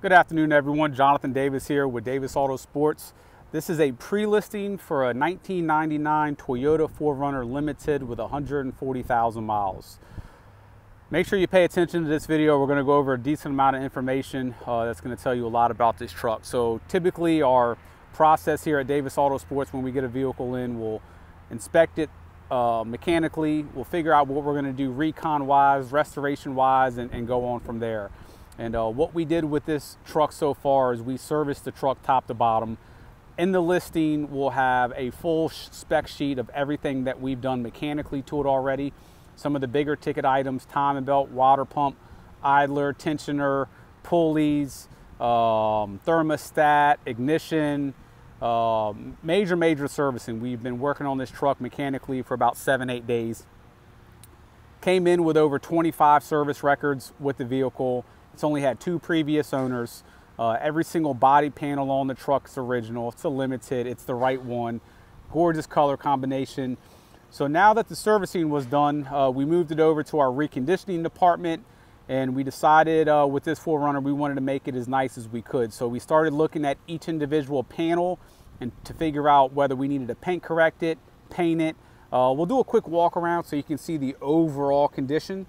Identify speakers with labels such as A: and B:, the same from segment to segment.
A: Good afternoon, everyone. Jonathan Davis here with Davis AutoSports. This is a pre-listing for a 1999 Toyota 4Runner Limited with 140,000 miles. Make sure you pay attention to this video. We're going to go over a decent amount of information that's going to tell you a lot about this truck. So typically our process here at Davis AutoSports, when we get a vehicle in, we'll inspect it mechanically. We'll figure out what we're going to do recon-wise, restoration-wise, and go on from there. And what we did with this truck so far is we serviced the truck top to bottom. In the listing, we'll have a full spec sheet of everything that we've done mechanically to it already. Some of the bigger ticket items: timing belt, water pump, idler, tensioner, pulleys, thermostat, ignition, major servicing. We've been working on this truck mechanically for about 7-8 days. Came in with over 25 service records with the vehicle. It's only had 2 previous owners. Every single body panel on the truck's original. It's a limited, it's the right one. Gorgeous color combination. So now that the servicing was done, we moved it over to our reconditioning department, and we decided with this 4Runner we wanted to make it as nice as we could. So we started looking at each individual panel and to figure out whether we needed to paint correct it, paint it. We'll do a quick walk around so you can see the overall condition.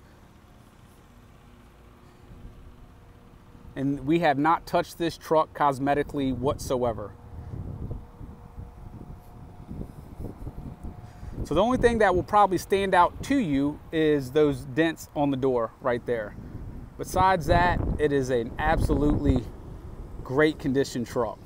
A: And we have not touched this truck cosmetically whatsoever. So the only thing that will probably stand out to you is those dents on the door right there. Besides that, it is an absolutely great condition truck.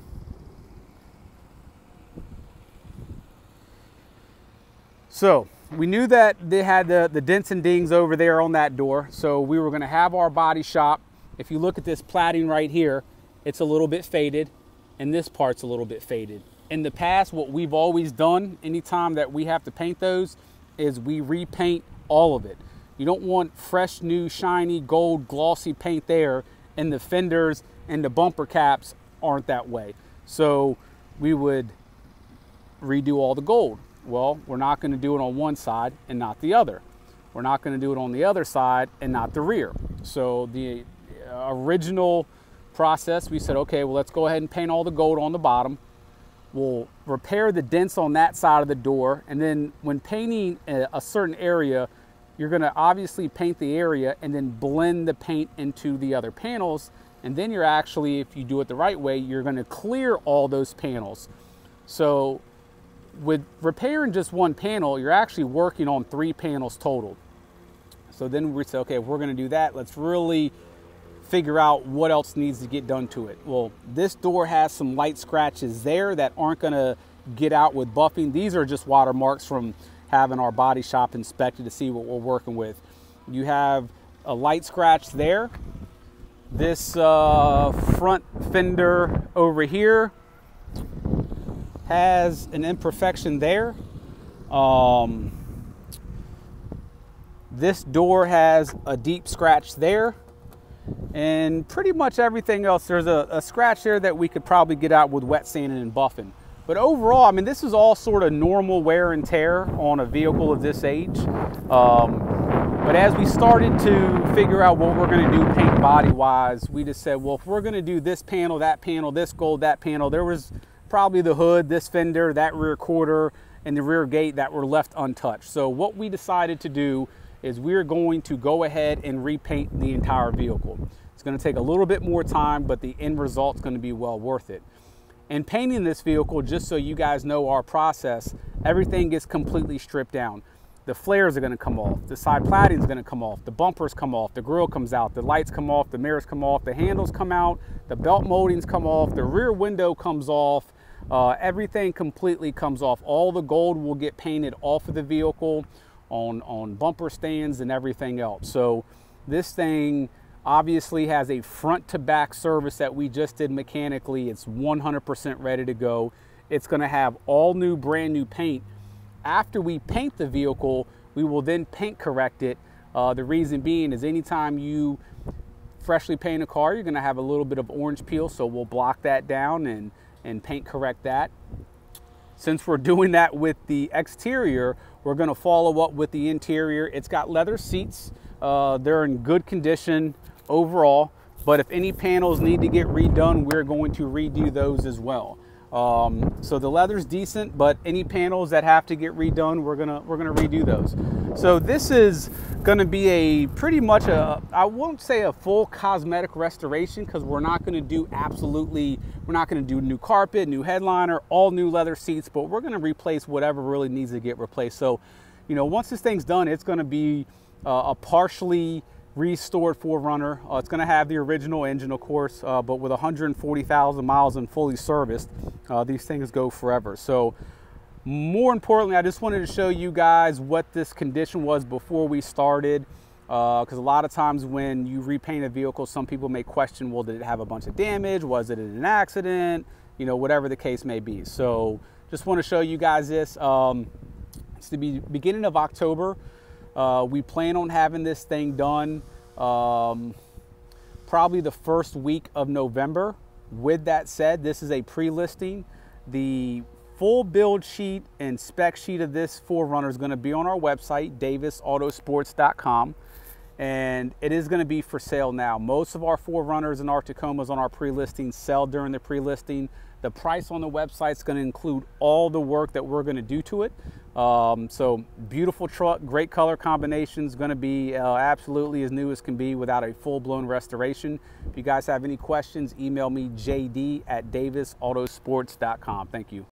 A: So we knew that they had the dents and dings over there on that door, so we were going to have our body shop. If you look at this plating right here, it's a little bit faded, and this part's a little bit faded. In the past, what we've always done anytime that we have to paint those is we repaint all of it. You don't want fresh, new, shiny, gold, glossy paint there, and the fenders and the bumper caps aren't that way. So we would redo all the gold. Well, we're not going to do it on one side and not the other. We're not going to do it on the other side and not the rear. So the original process, we said, okay, well, let's go ahead and paint all the gold on the bottom. We'll repair the dents on that side of the door, and then when painting a certain area, you're going to obviously paint the area and then blend the paint into the other panels, and then you're actually, if you do it the right way, you're going to clear all those panels. So with repairing just one panel, you're actually working on 3 panels total. So then we say, okay, if we're going to do that, let's really figure out what else needs to get done to it. Well, this door has some light scratches there that aren't going to get out with buffing. These are just watermarks from having our body shop inspected to see what we're working with. You have a light scratch there. This front fender over here has an imperfection there. This door has a deep scratch there. And pretty much everything else, there's a scratch there that we could probably get out with wet sanding and buffing. But overall, I mean, this is all sort of normal wear and tear on a vehicle of this age. But as we started to figure out what we're going to do paint body wise, we just said, well, if we're going to do this panel, this gold, that panel, there was probably the hood, this fender, that rear quarter, and the rear gate that were left untouched. So what we decided to do is we're going to go ahead and repaint the entire vehicle. It's going to take a little bit more time, but the end result's going to be well worth it. And painting this vehicle, just so you guys know our process, everything gets completely stripped down. The flares are going to come off, the side plating is going to come off, the bumpers come off, the grille comes out, the lights come off, the mirrors come off, the handles come out, the belt moldings come off, the rear window comes off, everything completely comes off. All the gold will get painted off of the vehicle on bumper stands and everything else. So this thing obviously has a front to back service that we just did mechanically. It's 100% ready to go. It's going to have all new, brand new paint. After we paint the vehicle, we will then paint correct it. The reason being is anytime you freshly paint a car, you're going to have a little bit of orange peel, so we'll block that down and paint correct that. Since we're doing that with the exterior, we're going to follow up with the interior. It's got leather seats. They're in good condition overall. But if any panels need to get redone, we're going to redo those as well. So the leather's decent, but any panels that have to get redone, we're gonna redo those. So this is gonna be a pretty much I won't say a full cosmetic restoration, because we're not gonna do new carpet, new headliner, all new leather seats, but we're gonna replace whatever really needs to get replaced. So, you know, once this thing's done, it's gonna be a partially restored 4Runner. It's going to have the original engine, of course, but with 140,000 miles and fully serviced, these things go forever. So more importantly, I just wanted to show you guys what this condition was before we started, because a lot of times when you repaint a vehicle, some people may question, well, did it have a bunch of damage? Was it an accident? You know, whatever the case may be. So just want to show you guys this. It's the beginning of October. We plan on having this thing done probably the first week of November. With that said, this is a pre-listing. The full build sheet and spec sheet of this 4Runner is going to be on our website, davisautosports.com, and it is going to be for sale now. Most of our 4Runners and our Tacomas on our pre-listing sell during the pre-listing. The price on the website is going to include all the work that we're going to do to it. So beautiful truck, great color combinations, going to be absolutely as new as can be without a full-blown restoration. If you guys have any questions, email me jd@davisautosports.com. Thank you.